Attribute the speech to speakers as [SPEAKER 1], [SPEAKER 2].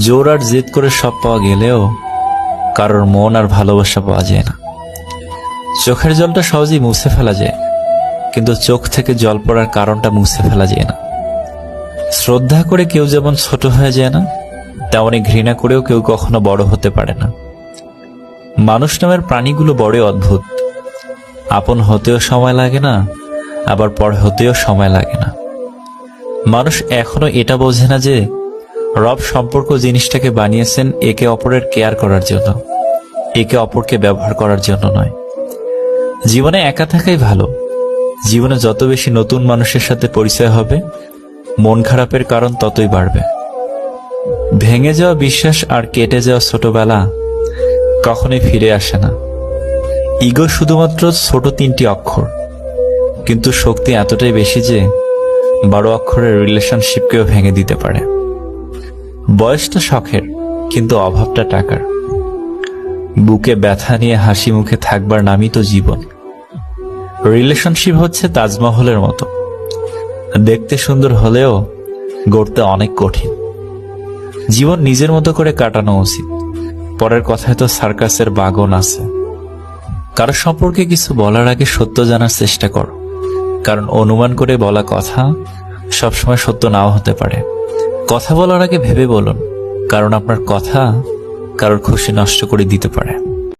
[SPEAKER 1] জোর আর জেদ করে সব পাওয়া গেলেও কারোর মন আর ভালোবাসা পাওয়া যায় না। চোখের জলটা সহজেই মুছে ফেলা যায়, কিন্তু চোখ থেকে জল পড়ার কারণটা মুছে ফেলা যায় না। শ্রদ্ধা করে কেউ যেমন ছোট হয়ে যায় না, তেমনি ঘৃণা করেও কেউ কখনো বড় হতে পারে না। মানুষ নামের প্রাণীগুলো বড়ই অদ্ভুত। আপন হতেও সময় লাগে না, আবার পর হতেও সময় লাগে না। মানুষ এখনো এটা বোঝে না যে রব সম্পর্ক জিনিসটাকে বানিয়েছেন একে অপরের কেয়ার করার জন্য, একে অপরকে ব্যবহার করার জন্য নয়। জীবনে একা থাকাই ভালো। জীবনে যত বেশি নতুন মানুষের সাথে পরিচয় হবে, মন খারাপের কারণ ততই বাড়বে। ভেঙে যাওয়া বিশ্বাস আর কেটে যাওয়া ছোটবেলা কখনোই ফিরে আসে না। ইগো শুধুমাত্র ছোট 3টি অক্ষর, কিন্তু শক্তি এতটাই বেশি যে 12 অক্ষরের রিলেশনশিপকেও ভেঙে দিতে পারে। বয়সটা শখের, কিন্তু অভাবটা টাকার। বুকে ব্যথা নিয়ে হাসি মুখে থাকবার নামই তো জীবন। রিলেশনশিপ হচ্ছে তাজমহলের মতো, দেখতে সুন্দর হলেও গড়তে অনেক কঠিন। জীবন নিজের মতো করে কাটানো উচিত। পরের কথায় তো সার্কাসের বাগন আছে। কারো সম্পর্কে কিছু বলার আগে সত্য জানার চেষ্টা করো, কারণ অনুমান করে বলা কথা সবসময় সত্য নাও হতে পারে। কথা বলার আগে ভেবে বলুন, কারণ আপনার কথা কারোর খুশি নষ্ট করে দিতে পারে।